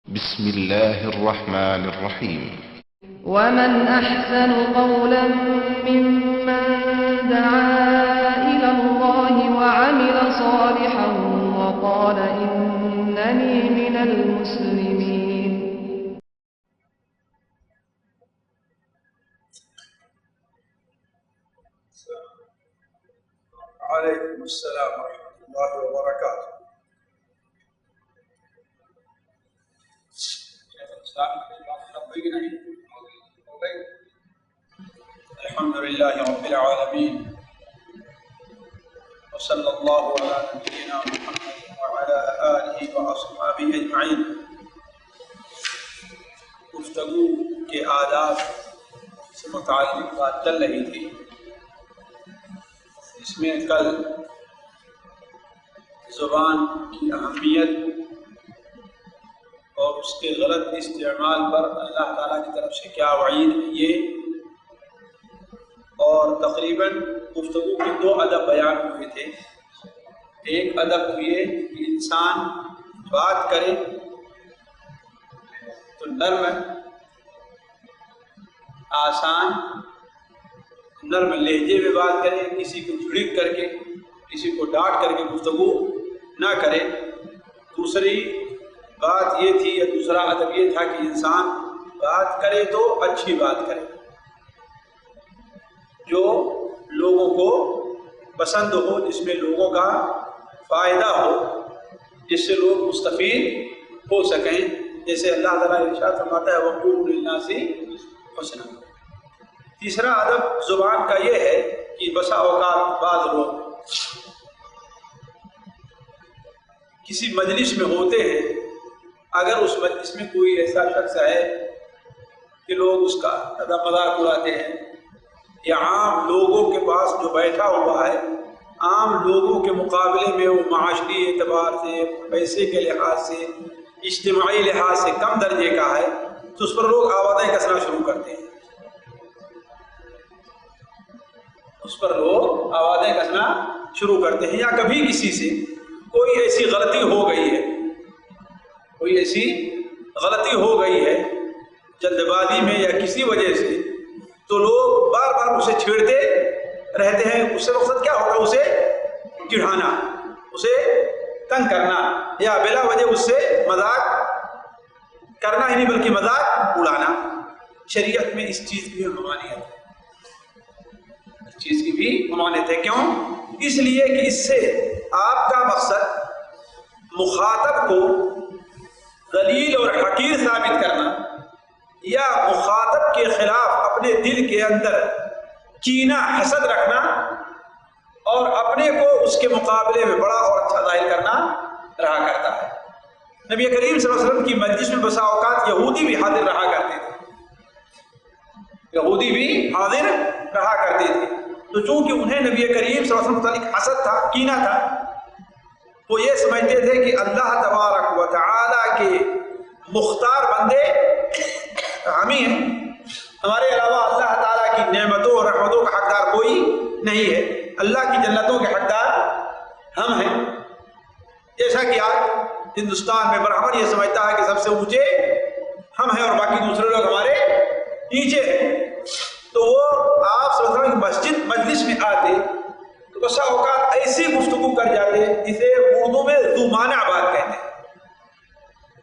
بسم الله الرحمن الرحيم. ومن أحسن قولا ممن دعا إلى الله وعمل صالحا وقال إنني من المسلمين. عليكم السلام ورحمة الله وبركاته. الحمد لله رب العالمين وصلى الله على نبينا محمد وعلى آله وأصحابه أجمعين. گفتگو کے آداب سے متعلق بات چل رہی تھی. اس میں کل زبان کی اہمیت اور اس کے غلط استعمال پر اللہ تعالیٰ کی طرف سے کیا وعید ہے یہ، اور تقریباً گفتگو کے دو ادب بیان ہوئے تھے. ایک ادب یہ کہ انسان بات کرے تو نرم آسان نرم لہجے میں بات کرے، کسی کو جھڑک کر کے کسی کو ڈانٹ کر کے گفتگو نہ کرے. دوسری بات یہ تھی یا دوسرا ادب یہ تھا کہ انسان بات کرے تو اچھی بات کرے جو لوگوں کو پسند ہو، جس میں لوگوں کا فائدہ ہو، جس سے لوگ مستفید ہو سکیں. جیسے اللہ تعالیٰ ارشاد فرماتا ہے وَقُولُوا لِلنَّاسِ حُسْنًا. تیسرا ادب زبان کا یہ ہے کہ بسا اوقات بعض لوگ کسی مجلس میں ہوتے ہیں، اگر اس مجلس میں کوئی ایسا شخص ہے کہ لوگ اس کا مذاق اڑاتے ہیں، یا عام لوگوں کے پاس جو بیٹھا ہوا ہے عام لوگوں کے مقابلے میں وہ معاشری اعتبار سے، پیسے کے لحاظ سے، اجتماعی لحاظ سے کم درجے کا ہے، تو اس پر لوگ آوازیں کسنا شروع کرتے ہیں. اس پر لوگ آوازیں کسنا شروع کرتے ہیں. یا کبھی کسی سے کوئی ایسی غلطی ہو گئی ہے، کوئی ایسی غلطی ہو گئی ہے جلد بازی میں یا کسی وجہ سے، تو لوگ بار بار اسے چھیڑتے رہتے ہیں. اس سے مقصد کیا ہوگا؟ اسے چڑھانا، اسے تنگ کرنا، یا بلا وجہ اس سے مذاق کرنا ہی نہیں بلکہ مذاق اڑانا. شریعت میں اس چیز کی ممانعت ہے، اس چیز کی بھی ممانعت ہے. کیوں؟ اس لیے کہ اس سے آپ کا مقصد مخاطب کو ذلیل اور حقیر ثابت کرنا، یا مخاطب کے خلاف اپنے دل کے اندر کینہ حسد رکھنا اور اپنے کو اس کے مقابلے میں بڑا اور اچھا ظاہر کرنا رہا کرتا ہے. نبی کریم صلی اللہ علیہ وسلم کی مجلس میں بسا اوقات یہودی بھی حاضر رہا کرتے تھے، یہودی بھی حاضر رہا کرتے تھے. تو چونکہ انہیں نبی کریم صلی اللہ علیہ وسلم متعلق حسد تھا، کینہ تھا، وہ یہ سمجھتے تھے کہ اللہ تبارک و تعالی کے مختار بندے ہم ہی ہیں، ہمارے علاوہ اللہ تعالیٰ کی نعمتوں اور رحمتوں کا حقدار کوئی نہیں ہے، اللہ کی جنتوں کے حقدار ہم ہیں. جیسا کہ آج ہندوستان میں برہمن یہ سمجھتا ہے کہ سب سے اونچے ہم ہیں اور باقی دوسرے لوگ ہمارے نیچے ہیں. تو وہ آپ صلی اللہ علیہ وسلم کی مجلس میں آتے تو بسا اوقات ایسی گفتگو کر جاتے جسے اردو میں ذو معنی بات کہتے ہیں.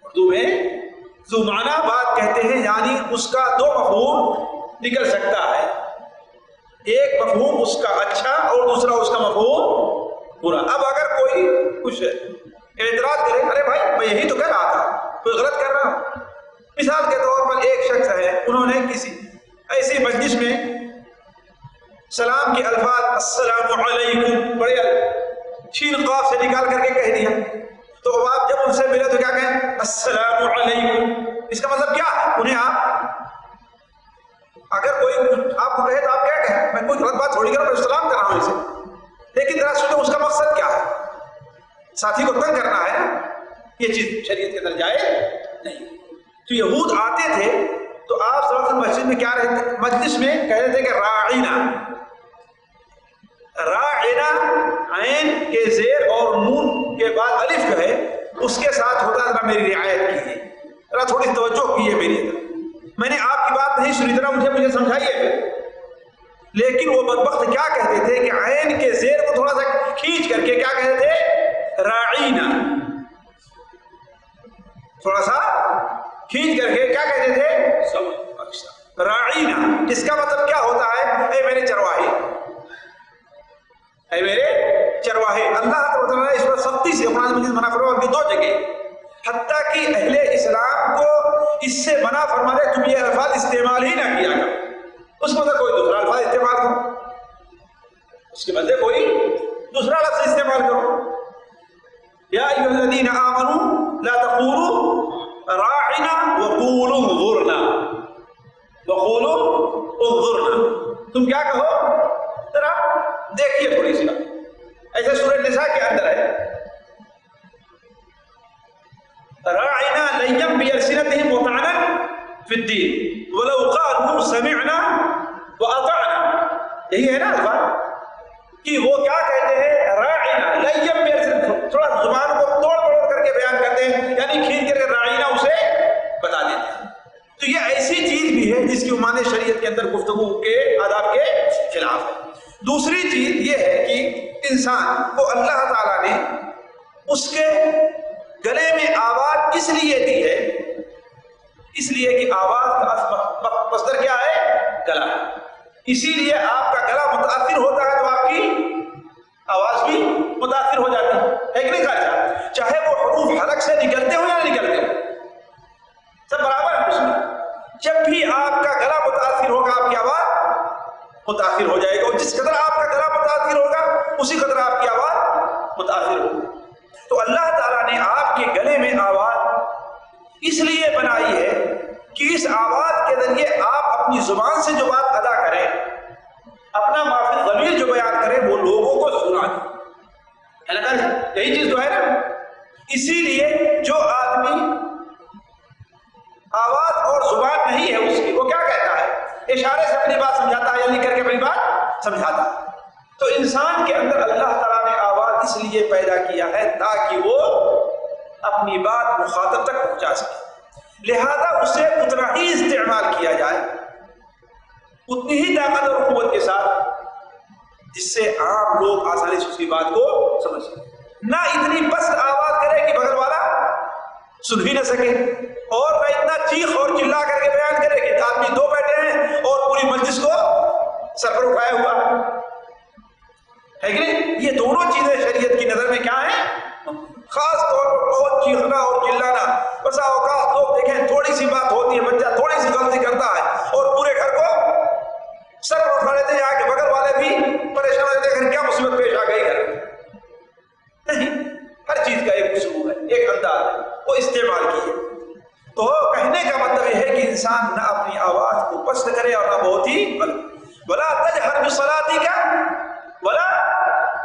اردو میں ذو معنی بات کہتے ہیں، یعنی اس کا دو مفہوم نکل سکتا ہے. ایک مفہوم اس کا اچھا اور دوسرا اس کا مفہوم برا. اب اگر کوئی کچھ اعتراض کرے، ارے بھائی میں یہی تو کہہ رہا تھا، کوئی غلط کر رہا ہوں. مثال کے طور پر ایک شخص ہے، انہوں نے کسی ایسی مجلس میں سلام کے الفاظ السلام علیکم بڑے چھین قاف سے نکال کر کے کہہ دیا. تو آپ جب ان سے ملے تو کیا کہیں؟ السلام علیکم. اس کا مطلب کیا ہے؟ انہیں آپ اگر کوئی آپ کو کہے تو آپ کیا کہیں؟ میں کوئی غلط بات تھوڑی کر رہا ہوں، سلام کر رہا ہوں اسے. لیکن ذرا سوچو اس کا مقصد کیا ہے؟ ساتھی کو تنگ کرنا ہے. یہ چیز شریعت کے اندر جائز نہیں. تو یہود آتے تھے تو آپ صلی اللہ علیہ وسلم مسجد میں کیا رہتے، مجلس میں کہتے تھے کہ راعینا. راعینا عین کے زیر اور نون کے بعد الف جو ہے اس کے ساتھ ہوتا ہے میری رعایت کیجیے. ذرا تھوڑی توجہ کیجیے میری طرف. میں نے آپ کی بات نہیں سنی، ذرا مجھے سمجھائیے. لیکن وہ بدبخت کیا کہتے تھے کہ عین کے زیر کو تھوڑا سا کھینچ کر کے کیا کہتے تھے؟ راعینا. تھوڑا سا کھینچ کر کے کیا کہتے تھے؟ راعینا. اس کا مطلب کیا ہوتا ہے؟ اے میرے چرواہے، اے میرے چرواہے. اللہ تعالیٰ نے اس پر سختی سے قرآن مجید منع فرمایا کی 2 جگہ، حتیٰ کہ اہل اسلام کو اس سے منع فرما دے تم یہ الفاظ استعمال ہی نہ کیا کرو. اس کے بدلے کوئی دوسرا الفاظ استعمال کرو، اس کے بدلے کوئی دوسرا لفظ استعمال کرو. یا ایھا الذین آمنوا لا تقولوا راعنا وقولوا انظرنا، وقولوا انظرنا. تم کیا کہو؟ ذرا دیکھیے تھوڑی سی. ایسے سورہ نساء کے اندر ہے راعنا لیم بألسنتهم وطعنا في الدین ولو قالوا سمعنا واطعنا. یہی ہے نا الفاظ کہ وہ کیا کہتے ہیں؟ راعنا لیم بألسنتهم، تھوڑا زبان کو توڑ کر کے بیان کرتے ہیں، یعنی کھینچ کر کے راعنا اسے بتا دیتے ہیں. تو یہ ایسی چیز بھی ہے جس کی معنی شریعت کے اندر گفتگو کے آداب کے خلاف ہے. دوسری چیز یہ ہے کہ انسان کو اللہ تعالیٰ نے اس کے گلے میں آواز اس لیے دی ہے، اس لیے کہ آواز کا مصدر کیا ہے؟ گلا. اسی لیے آپ کا گلا متاثر ہوتا ہے تو آپ کی آواز بھی متاثر ہو جاتی ہے کہ نہیں خارجہ؟ چاہے وہ حروف حلق سے نکلتے ہو یا نہیں نکلتے ہو، سب برابر ہے اس میں. جب بھی آپ کا گلا متاثر ہوگا آپ کی آواز متاثر ہو جائے گا، اور جس قدر آپ کا گلا متاثر ہوگا اسی قدر آپ کی آواز متاثر ہوگی. تو اللہ تعالیٰ نے آپ کے گلے میں آواز اس لیے بنائی ہے کہ اس آواز کے ذریعے آپ اپنی زبان سے جو بات ادا کریں، اپنا معافی ضمیر جو بیان کریں، وہ لوگوں کو سنا دیں. یہی چیز تو ہے نا. اسی لیے جو آدمی آواز اور زبان نہیں ہے اس کی، وہ کیا کہتا ہے؟ اشارے سے اپنی بات سمجھاتا ہے یا لکھ کر کے اپنی بات سمجھاتا ہے. تو انسان کے اندر اللہ تعالیٰ نے آواز اس لیے پیدا کیا ہے تاکہ وہ اپنی بات مخاطب تک پہنچا سکے. لہذا اسے اتنا ہی استعمال کیا جائے، اتنی ہی طاقت اور قوت کے ساتھ، جس سے عام لوگ آسانی سے اس کی بات کو سمجھ سکیں. نہ اتنی پست آواز کرے کہ بغل والا سن ہی نہ سکے، اور نہ اتنا چیخ اور چلا کر کے بیان کرے کہ آدمی 2 بیٹھے ہیں اور پوری مجلس کو سر پر اٹھایا ہوا ہے کہ نہیں. یہ دونوں چیزیں شریعت کی نظر میں کیا ہیں؟ خاص طور پر بہت چیخنا اور چلانا. بسا اوقات لوگ دیکھیں تھوڑی سی بات ہوتی ہے، بچہ تھوڑی سی غلطی کرتا ہے اور پورے گھر کو سر پر اٹھا لیتے ہیں، آ کے بغل والے بھی پریشان ہوتے ہیں کیا مصیبت پیش آ گئی گھر. نہیں، ہر چیز کا ایک اسلوب ہے، ایک انداز ہے، وہ استعمال کیے. تو کہنے کا مطلب یہ ہے کہ انسان نہ اپنی آواز کو پست کرے اور نہ بہت ہی ولا تجہر بصلاتک ولا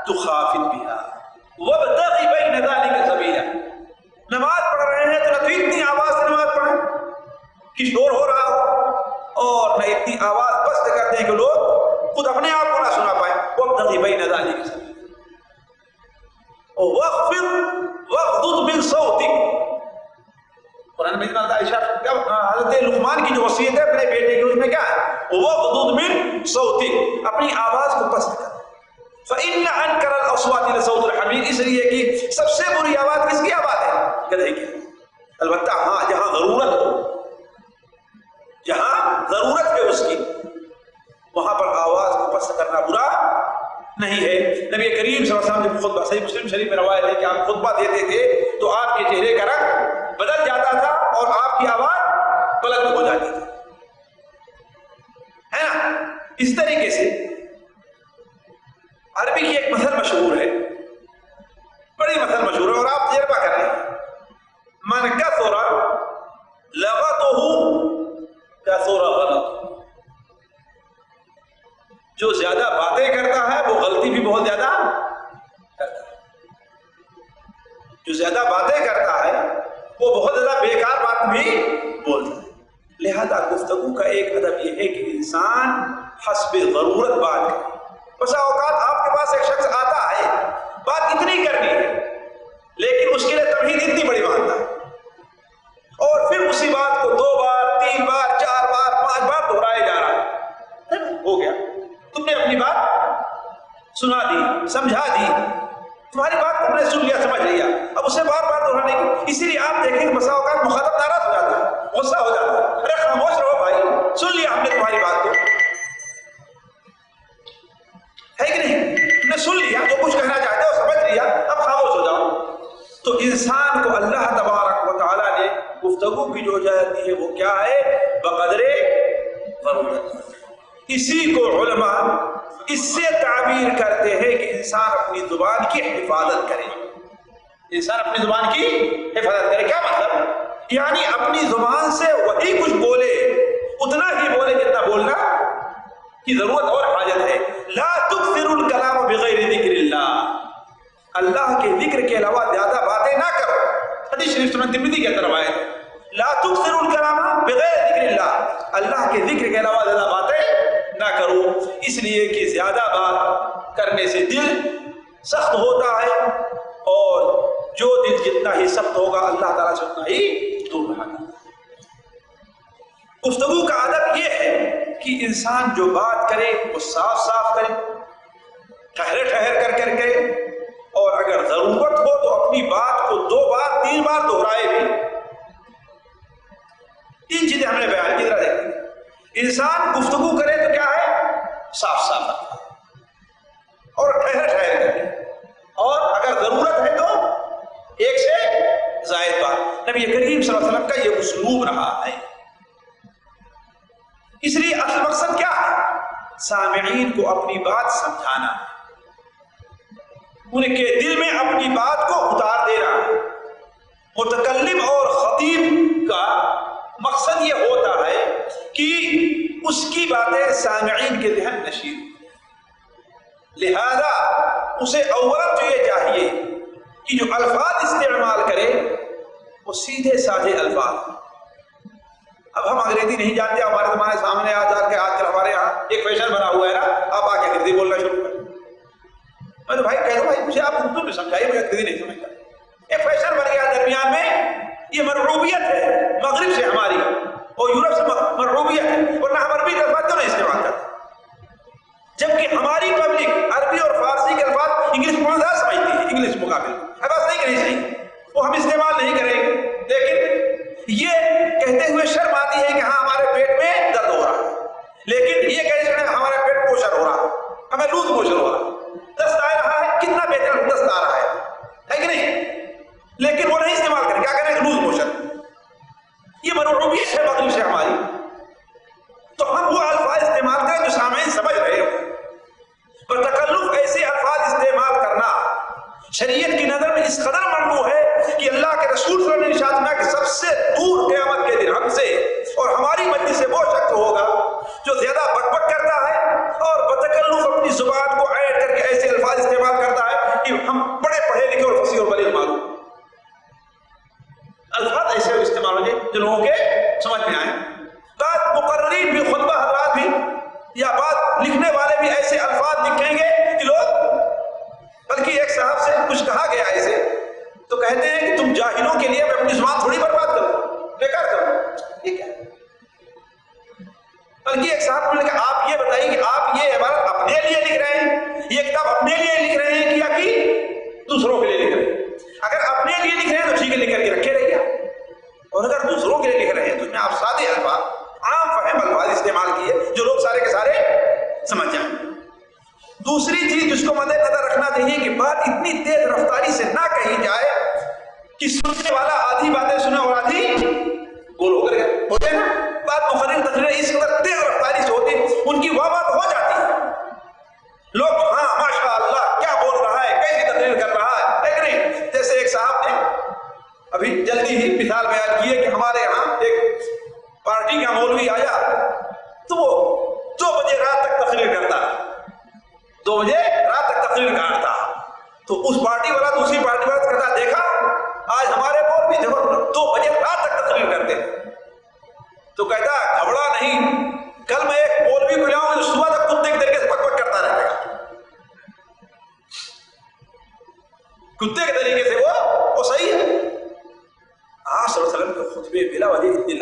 تخافت بها وابتغ بین ذلک سبیلا. نماز پڑھ رہے ہیں تو نہ تو اتنی آواز سے نماز پڑھیں کہ شور ہو رہا ہو، اور نہ اتنی آواز پست کر دیں کہ لوگ خود اپنے آپ کو نہ سنا پائیں. وابتغ بین ذلک سبیلا واغضض من صوتک. قرآن میں حضرت لقمان کی جو وصیت ہے اپنے بیٹے کی، اس میں کیا ہے؟ واغضض من صوتک، اپنی آواز کو پست کر. فإن أنكر الأصوات لصوت الحمير، اس لیے کہ سب سے بری آواز کس کی آواز ہے؟ گدھے کی. البتہ ہاں جہاں ضرورت ہو، جہاں ضرورت ہے اس کی، وہاں پر آواز کو پست کرنا برا نہیں ہے. نبی کریم صلی اللہ علیہ وسلم نے خطبہ، صحیح مسلم شریف میں روایت ہے کہ آپ خطبہ دیتے تھے تو آپ کے چہرے کا رنگ بدل جاتا تھا اور آپ کی آواز بلند ہو جاتی تھی، ہے نا. اس طریقے سے عربی کی ایک مثل مشہور ہے، بڑی مثل مشہور ہے، اور آپ تجربہ کر رہے ہیں. من کثر لغته کثر غلطه. جو زیادہ باتیں کرتا ہے وہ غلطی بھی بہت زیادہ کرتا ہے. جو زیادہ باتیں کرتا ہے وہ بہت زیادہ بیکار بات بھی بولتا ہے. لہذا گفتگو کا ایک ادب یہ ہے کہ انسان حسب ضرورت بات کرے. بسا اوقات آپ کے پاس ایک شخص آتا ہے، بات اتنی کرنی ہے لیکن اس کے لیے تمہید اتنی بڑی مانتا ہے، اور پھر اسی بات کو 2 بار 3 بار 4 بار 5 بار دہرایا جا رہا ہے. ہو گیا، تم نے اپنی بات سنا دی، سمجھا دی، تمہاری بات تم نے سن لیا، سمجھ لیا، اب اسے بار بار دہرانے کی. اسی لیے آپ دیکھیں کہ بسا اوقات مخاطب ناراض ہو جاتا ہے، غصہ ہو جاتا ہے، ارے خاموش رہو بھائی، سن لیا ہم نے تمہاری بات کو، ہے کہ نہیں؟ تم نے سن لیا، جو کچھ کہنا چاہتے ہو سمجھ لیا، اب خاموش ہو جاؤ. تو انسان کو اللہ تبارک و تعالیٰ نے گفتگو کی جو اجازت دی ہے وہ کیا ہے؟ بقدر ضرورت. اسی کو علماء اس سے تعبیر کرتے ہیں کہ انسان اپنی زبان کی حفاظت کرے. انسان اپنی زبان کی حفاظت کرے، کیا مطلب؟ یعنی اپنی زبان سے وہی کچھ بولے، اتنا ہی بولے جتنا بولنا کی ضرورت اور حاجت ہے. لا تکثروا الکلام بغیر ذکر اللہ، اللہ کے ذکر کے علاوہ زیادہ باتیں نہ کرو. حدیث شریف سنن ترمذی کے اندر آیا ہے لا تکثروا الکلام بغیر ذکر اللہ، اللہ کے ذکر کے علاوہ زیادہ باتیں نہ کرو، اس لیے کہ زیادہ بات کرنے سے دل سخت ہوتا ہے، اور جو دل جتنا ہی سخت ہوگا اللہ تعالیٰ سے اتنا ہی دور رہے. گفتگو کا ادب یہ ہے کہ انسان جو بات کرے وہ صاف صاف کرے، ٹھہر کر کرے، اور اگر ضرورت ہو تو اپنی بات کو 2 بار 3 بار دہرائے بھی. 3 چیزیں ہم نے بیان کی، طرح دیکھیں. انسان گفتگو کرے تو کیا ہے؟ صاف صاف اور ٹھہر کر کے، اور اگر ضرورت ہے تو 1 سے زائد بات. نبی کریم صلی اللہ علیہ وسلم کا یہ اسلوب رہا ہے. اس لیے اصل مقصد کیا ہے؟ سامعین کو اپنی بات سمجھانا، ان کے دل میں اپنی بات کو اتار دینا. متکلم اور خطیب کا مقصد یہ ہوتا ہے کہ اس کی باتیں سامعین کے ذہن نشین، لہذا اسے اول تو یہ چاہیے کہ جو الفاظ استعمال کرے وہ سیدھے سادھے الفاظ. اب ہم انگریزی نہیں جانتے، ہمارے زمانے سامنے آ جا کے آج کل ہمارے یہاں ایک فیشن بنا ہوا ہے نا، آپ آ کے انگریزی بولنا شروع کریں. میں تو بھائی کہہ دوں بھائی مجھے آپ اردو میں سمجھائیے، مجھے انگریزی نہیں سمجھتا. ایک فیشن بن گیا درمیان میں، یہ مرعوبیت ہے مغرب سے ہماری اور یورپ سے مرعوبیت ہے، ورنہ ہم عربی کے الفاظ کیوں نہیں استعمال کرتے؟ جبکہ ہماری پبلک عربی اور فارسی کے الفاظ انگلش میں زیادہ سمجھتی ہے، انگلش مقابل. بس نہیں کہ نہیں صحیح، وہ ہم استعمال نہیں کریں گے، لیکن یہ کہتے ہوئے شرم آتی ہے کہ ہاں ہمارے پیٹ میں درد ہو رہا ہے، لیکن یہ کہتے ہیں ہمارا پیٹ پوشن ہو رہا ہے، ہمیں لوز موشن ہو رہا ہے، دست آ رہا ہے، کتنا بہتر دست آ رہا ہے کہ نہیں؟ لیکن وہ نہیں استعمال کریں، کیا کریں؟ Loose motion. یہ مرعوبیت ہے مغرب سے ہماری. تو ہم وہ الفاظ استعمال کریں جو سامعین سمجھ رہے ہو. پر تکلف ایسے الفاظ استعمال کرنا شریعت کی نظر میں اس قدر ممنوع ہے کہ اللہ کے رسول صلی اللہ علیہ وسلم نے کہ سب سے دور قیامت کے دن ہم سے اور ہماری مجلس سے وہ شخص ہوگا جو زیادہ بک بک کرتا ہے اور بتکلف اپنی زبان کو ایڈ کر کے ایسے الفاظ استعمال کرتا ہے کہ ہم بڑے پڑھے لکھے اور فصیح اور بلیغ معلوم الفاظ ایسے استعمال ہوں گے جو لوگوں کے سمجھ میں آئیں. بعض مقررین بھی، خطبہ حضرات بھی، یا بعض لکھنے والے بھی ایسے الفاظ لکھیں گے کہ لوگ، بلکہ ایک صاحب سے کچھ کہا گیا ایسے تو کہتے ہیں کہ تم جاہلوں کے لیے میں اپنی زبان تھوڑی برباد کروں، بیکار کروں. یہ کیا ہے؟ بلکہ ایک صاحب نے کہا آپ یہ بتائیے کہ آپ یہ عبارت اپنے لیے لکھ رہے ہیں، یہ کتاب اپنے لیے لکھ رہے ہیں یا کہ دوسروں کے لیے لکھ رہے ہیں؟ اگر اپنے لیے لکھ رہے ہیں تو ٹھیک ہے، لکھ کر کے رکھے رہیے، اور اگر دوسروں کے لیے لکھ رہے ہیں تو اس میں آپ سادے الفاظ، عام فہم الفاظ استعمال کیے جو لوگ سارے کے سارے سمجھ جائیں. دوسری چیز جس کو مد نظر رکھنا چاہیے کہ بات اتنی تیز رفتاری سے نہ کہی جائے کہ سننے والا آدھی باتیں سنے اور آدھی گول ہو کر گئے ہوتے ہیں نا. بات مخرر تقریر اس قدر تیز رفتاری سے ہوتی ان کی واہ واہ ہو جاتی ہے، لوگ ہاں ماشاء اللہ کیا بول رہا ہے، کیسی تقریر کر رہا ہے، لیکن نہیں. جیسے ایک صاحب نے ابھی جلدی ہی مثال بیان کی ہے کہ ہمارے یہاں ایک پارٹی کا مولوی آیا تو وہ 2 بجے رات تک تقریر کرتا ہے، 2 بجے رات تک تقریر کرتا. تو اس پارٹی والا دوسری پارٹی والا کہتا دیکھا آج ہمارے مولوی دیکھو 2 بجے رات تک تقریر کرتے ہیں. تو کہتا گھبرا نہیں، کل میں ایک مولوی کو لاؤں جو صبح تک کتے کے طریقے سے بک بک کرتا رہے گا، کتے کے طریقے سے وہ صحیح ہے. آپ صلی اللہ علیہ وسلم کے خطبے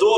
2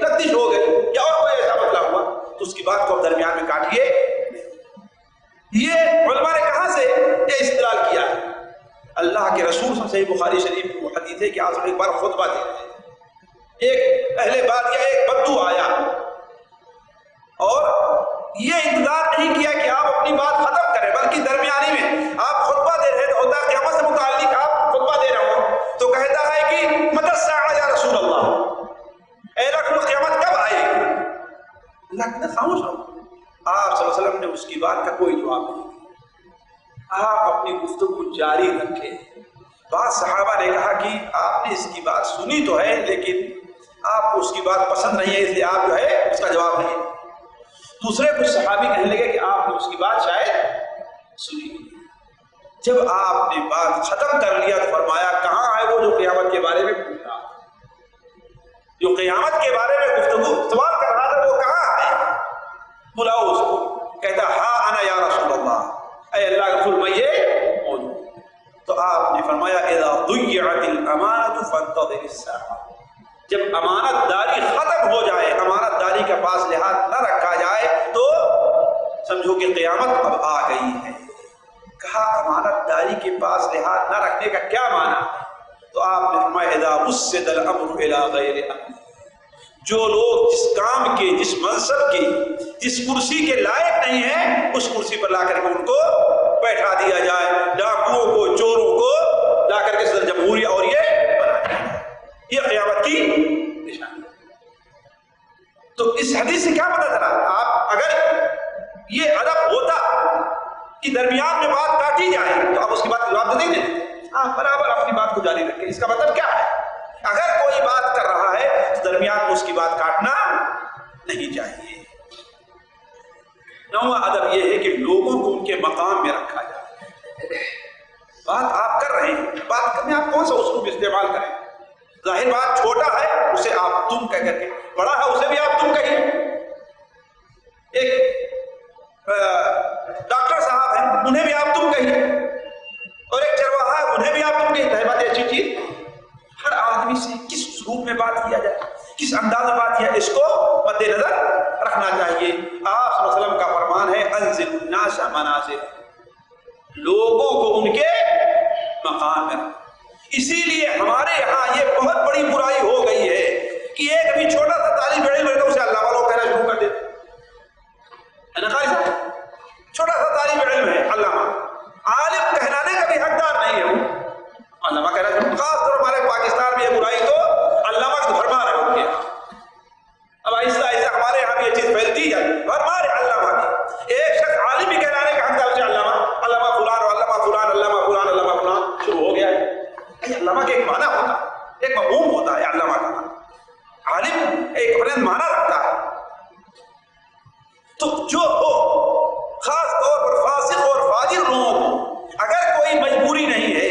لغزش ہو گئی یا اور کوئی ایسا مسئلہ ہوا تو اس کی بات کو درمیان میں کاٹیے. یہ علماء نے کہاں سے یہ استدلال کیا ہے؟ اللہ کے رسول صحیح بخاری شریف کو حدیث ہے کہ آپ ایک بار خطبہ دے رہے ہیں, ایک اہل بات یا ایک بدو آیا اور یہ انتظار نہیں کیا کہ آپ اپنی بات ختم کریں, بلکہ درمیانی میں آپ خطبہ دے رہے تو ہوتا ہے قیامت سے متعلق آپ خطبہ دے رہے ہو تو کہتا ہے کہ متی الساعہ یا رسول اللہ, اے رسول قیامت کب آئے گی؟ اللہ کہتا خاموش ہو. آپ صلی اللہ علیہ وسلم نے اس کی بات کا کوئی جواب نہیں دیا, آپ اپنی گفتگو جاری رکھے. بعض صحابہ نے کہا کہ آپ نے اس کی بات سنی تو ہے لیکن آپ کو اس کی بات پسند نہیں ہے اس لیے آپ جو ہے اس کا جواب نہیں. دوسرے کچھ صحابی کہنے لگے کہ آپ نے اس کی بات شاید سنی. جب آپ نے بات ختم کر لیا تو فرمایا کہاں ہے وہ جو قیامت کے بارے میں پوچھ رہا, جو قیامت کے بارے میں گفتگو سوال کر رہا تھا وہ کہاں ہے؟ بلاؤ اس کو. کہتا ہاں انا یا رسول اللہ, اے اللہ کے رسول میں یہ موجود. تو آپ نے فرمایا اذا ضیعت الامانۃ فانتظر الساعہ, جب امانت داری ختم ہو جائے, امانت داری کے پاس لحاظ نہ رکھا جائے تو سمجھو کہ قیامت اب آ گئی ہے. کہا امانت داری کے پاس لحاظ نہ رکھنے کا کیا معنی؟ تو آپ نے فرمایا اذا وسد الامر الى غیر امر, جو لوگ جس کام کے, جس منصب کے, جس کرسی کے لائق نہیں ہیں اس کرسی پر لا کر کے ان کو بیٹھا دیا جائے, ڈاکوؤں کو, چوروں کو لا کر کے صدر جمہوریہ اور یہ بنا دیا جائے. یہ قیامت کی نشانی. تو اس حدیث سے کیا پتہ چلا؟ آپ اگر یہ ادب ہوتا کہ درمیان میں بات کاٹی جائے تو آپ اس کی بات کا جواب نہیں دیتے, آپ برابر اپنی بات کو جاری رکھیں. اس کا مطلب کیا ہے؟ اگر کوئی بات کر رہا ہے تو درمیان میں اس کی بات کاٹنا نہیں چاہیے. نواں ادب یہ ہے کہ لوگوں کو ان کے مقام میں رکھا جائے. بات آپ کر رہے ہیں, بات کرنے آپ کون سا اسلوب استعمال کریں؟ ظاہر بات چھوٹا ہے اسے آپ تم کہہ کر کے, بڑا ہے اسے بھی آپ تم کہیے. ایک ڈاکٹر صاحب ہیں انہیں بھی آپ تم کہیے, اور ایک چرواہا ہے انہیں بھی آپ تم کہیے. ہے بات اچھی چیز. ہر آدمی سے کس اسلوب میں بات کیا جائے, کس انداز میں بات کیا, اس کو مد نظر رکھنا چاہیے. آپ صلی اللہ علیہ وسلم کا فرمان ہے انزل الناس منازل, لوگوں کو ان کے مقام میں. اسی لیے ہمارے یہاں یہ بہت بڑی برائی ہو گئی ہے کہ ایک بھی چھوٹا سا طالب علم ہے تو اسے اللہ والوں کہنا شروع کر دیتے. چھوٹا سا طالب علم ہے علامہ, عالم کہلانے کا بھی حقدار نہیں ہے وہ علامہ کہنا شروع. خاص طور ہمارے پاکستان میں یہ برائی تو علامہ کو بھرما رہے ہوں گے. اب آہستہ آہستہ ہمارے یہاں بھی یہ چیز پھیلتی ہے, بھرما رہے علامہ کی. ایک شخص عالم بھی کہلانے کا حقدار اسے علامہ, علامہ فلان, علامہ فلان, علامہ فلان, علامہ فلان شروع ہو گیا ہے. علامہ کا ایک معنی ہوتا ہے, ایک مفہوم ہوتا ہے علامہ کا. عالم ایک بلند معنی رکھتا ہے. تو جو ہو خاص طور پر فاسق اور فاجر لوگوں کو اگر کوئی مجبوری نہیں ہے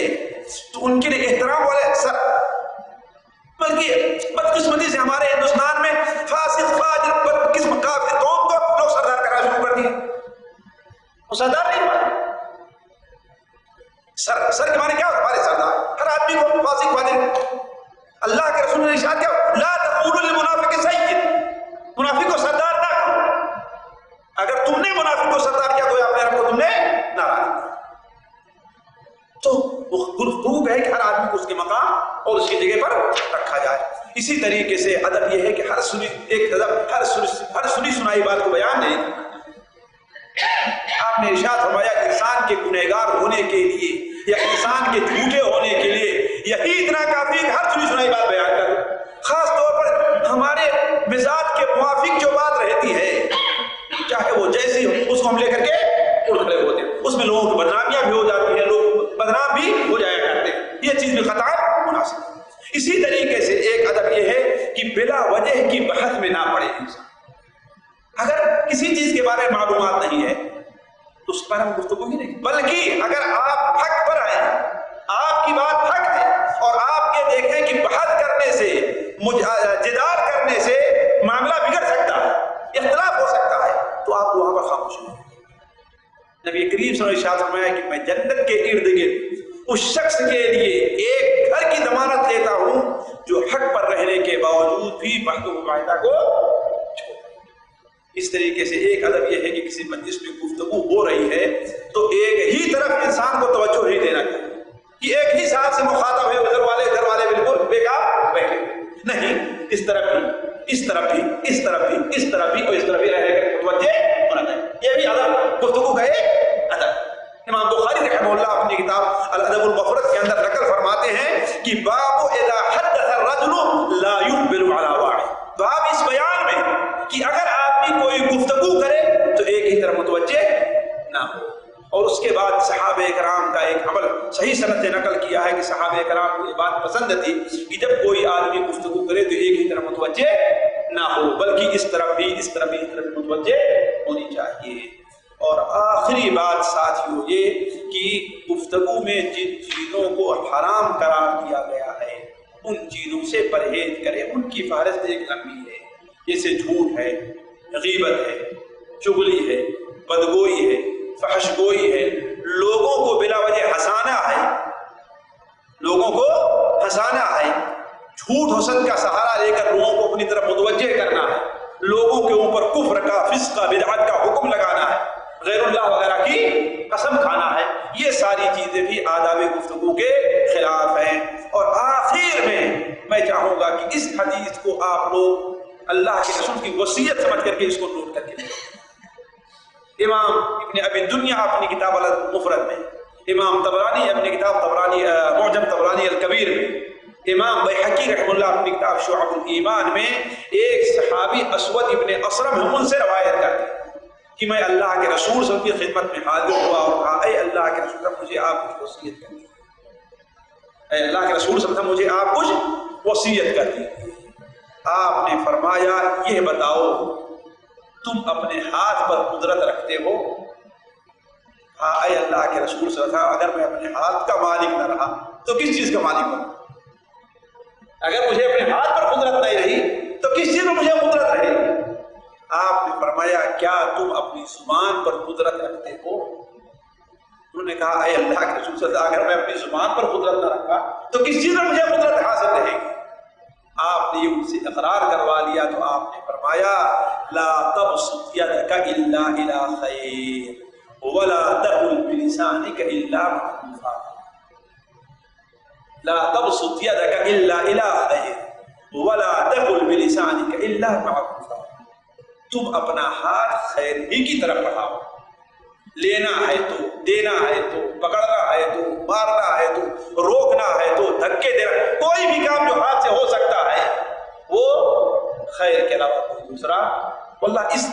تو ان کے لیے احترام والے اکثر, بلکہ بدقسمتی سے ہمارے ہندوستان میں فاسق فاجر بدقسم کافر قوم کو لوگ سردار کرنا شروع کر دیے. وہ سردار نہیں ہوا. سر کے معنی کیا ہوتا ہے؟ ہمارے سردار. ہر آدمی کو فاسق فاجر. اللہ کے رسول نے ارشاد کیا لا تقولوا للمنافق سید, منافق کو سردار نہ کہو. اگر تم نے منافق کو سردار کیا تو اپنے رب کو تم نے ناراض کیا. تو گفتگو ہے کہ ہر آدمی کو اس کے مقام اور اس کی جگہ پر رکھا جائے. اسی طریقے سے ادب یہ ہے کہ ہر سنی سنائی بات کو بیان نہیں. آپ نے ارشاد فرمایا کہ انسان کے گنہگار ہونے کے لیے یا انسان کے جھوٹے ہونے کے لیے یہی اتنا کافی ہے کہ ہر سنی سنائی بات بیان کر. خاص طور پر ہمارے مزاج کے موافق جو بات رہتی ہے چاہے وہ جیسی ہو اس کو ہم لے کر کے اڑ کھڑے ہوتے ہیں. اس میں لوگوں کی بدنامیاں بھی ہو جاتی ہیں, لوگ بدنام بھی ہو جایا کرتے ہیں. یہ چیز بھی خطا مناسب. اسی طریقے سے ایک ادب یہ ہے کہ بلا وجہ کی بحث میں نہ پڑے انسان. اگر کسی چیز کے بارے میں معلومات نہیں ہے تو اس کے بارے میں گفتگو ہی نہیں, بلکہ اگر آپ حق پر آئے, آپ کی بات حق ہے اور آپ یہ دیکھیں کہ بحث کرنے سے, جدال کرنے سے معاملہ بگڑ سکتا ہے, اختلاف ہو سکتا ہے, تو آپ وہاں پر خاموش ہوں. نبی کریم صلی اللہ علیہ وسلم نے ارشاد فرمایا کہ میں جنت کے ارد گرد اس شخص کے لیے ایک گھر قدر کی ضمانت لیتا ہوں جو حق پر رہنے کے باوجود بھی عہد و معاہدہ کو چھوڑ۔ اس طریقے سے ایک ادب یہ ہے کہ کسی مجلس میں گفتگو ہو رہی ہے تو ایک ہی طرف انسان کو توجہ نہیں دینا چاہیے کہ ایک ہی صاحب سے مخاطب ہے، ادھر والے بالکل بیکار بیٹھے نہیں، اس طرف بھی، اس طرف بھی، اس طرف بھی، اس طرف بھی اور اس طرف بھی رہے کر متوجہ ہونا چاہیے۔ یہ بھی ادب، گفتگو کا ایک ادب۔ امام بخاری رحمہ اللہ اپنی کتاب الادب المفرد کے اندر نقل فرماتے ہیں کہ باب اذا حدث الرجل لا يقبل على واحد، باب اس بیان میں کہ اگر آدمی کوئی گفتگو کرے تو ایک ہی طرف متوجہ نہ ہو۔ اور اس کے بعد صحابہ کرام کا ایک عمل صحیح سند سے نقل کیا ہے کہ صحابہ کرام کو یہ بات پسند تھی کہ جب کوئی آدمی گفتگو کرے تو ایک ہی طرف متوجہ نہ ہو بلکہ اس طرف بھی، اس طرف بھی، اس طرف بھی متوجہ ہونی چاہیے۔ اور آخری بات ساتھیوں یہ کہ گفتگو میں جن چیزوں کو حرام قرار دیا گیا ہے ان چیزوں سے پرہیز کریں، ان کی فہرست ایک لمبی ہے، جیسے جھوٹ ہے، غیبت ہے، چغلی ہے، بدگوئی ہے، فحش گوئی ہے، لوگوں کو بلا وجہ ہنسانا ہے، لوگوں کو ہنسانا ہے، جھوٹ حسد کا سہارا لے کر لوگوں کو اپنی طرف متوجہ کرنا ہے، لوگوں کے اوپر کفر کا، فسق کا، بدعت کا حکم لگانا ہے، غیر اللہ وغیرہ کی قسم کھانا ہے، یہ ساری چیزیں بھی آداب گفتگو کے خلاف ہیں۔ اور آخر میں چاہوں گا کہ اس حدیث کو آپ لوگ اللہ کے رسول کی وصیت سمجھ کر کے اس کو نوٹ کر کے امام ابن ابی دنیا اپنی کتاب المفرد میں، امام طبرانی اپنی کتاب معجم طبرانی الکبیر میں، امام بیہقی رحمہ اللہ اپنی کتاب شعب الایمان میں ایک صحابی اسود ابن اسرم ہم ان سے روایت کرتے ہیں کہ میں اللہ کے رسول صلی اللہ علیہ وسلم کی خدمت میں حاضر ہوا اور کہا اے اللہ کے رسول مجھے آپ کچھ وصیت کر دیجیے، اے اللہ کے رسول صلی اللہ علیہ وسلم مجھے آپ کچھ وصیت کر دیجیے۔ آپ نے فرمایا یہ بتاؤ تم اپنے ہاتھ پر قدرت رکھتے ہو؟ ہاں اے اللہ کے رسول صلی اللہ علیہ وسلم اگر میں اپنے ہاتھ کا مالک نہ رہا تو کس چیز کا مالک بنا؟ اگر مجھے اپنے ہاتھ پر قدرت نہیں رہی تو کس چیز میں مجھے قدرت رہے گی؟ آپ نے فرمایا کیا تم اپنی زبان پر قدرت رکھتے ہو؟ انہوں نے کہا اے اللہ کے رسول صلی اللہ علیہ وسلم اگر میں اپنی زبان پر قدرت نہ رکھا تو کس چیز میں مجھے قدرت حاصل رہے گی؟ آپ نے ان سے اقرار کروا لیا تو آپ نے فرمایا لا تبسط يدك الا الى خير ولا تقل بلسانك الا معروفا، لا تبسط يدك الا الى خير ولا تقل بلسانك الا معروفا، تم اپنا ہاتھ خیر ہی کی طرف بڑھاؤ، لینا ہے تو، دینا ہے تو، پکڑنا ہے تو، مارنا ہے تو، روکنا ہے تو، دھکے دینا، کوئی بھی کام جو ہاتھ سے ہو سکتا ہے وہ خیر کے علاوہ کوئی دوسرا۔ واللہ اس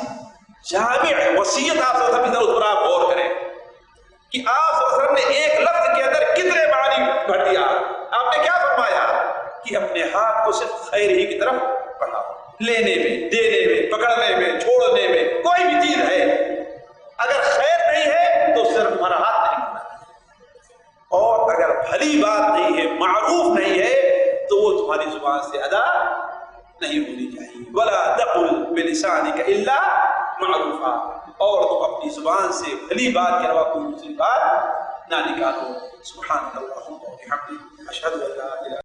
جامع وصیت آپ صلی اللہ علیہ وسلم اس پر آپ غور کریں کہ آپ صلی اللہ علیہ وسلم نے ایک لفظ کے اندر کتنے معنی بھر دیا۔ آپ نے کیا فرمایا کہ اپنے ہاتھ کو صرف خیر ہی کی طرف بڑھاؤ، لینے میں، دینے میں، پکڑنے میں، چھوڑنے میں، کوئی بھی چیز ہے اگر خیر نہیں ہے تو صرف تمہارا ہاتھ نہیں بڑھنا ہے، اور اگر بھلی بات نہیں ہے، معروف نہیں ہے تو وہ تمہاری زبان سے ادا نہیں ہونی چاہیے۔ ولا تقل بلسانك الا معروفا، اور تم اپنی زبان سے بھلی بات کے علاوہ کوئی دوسری بات نہ نکالو۔ سبحان اللہ وبحمدہ، اشہد ان لا الہ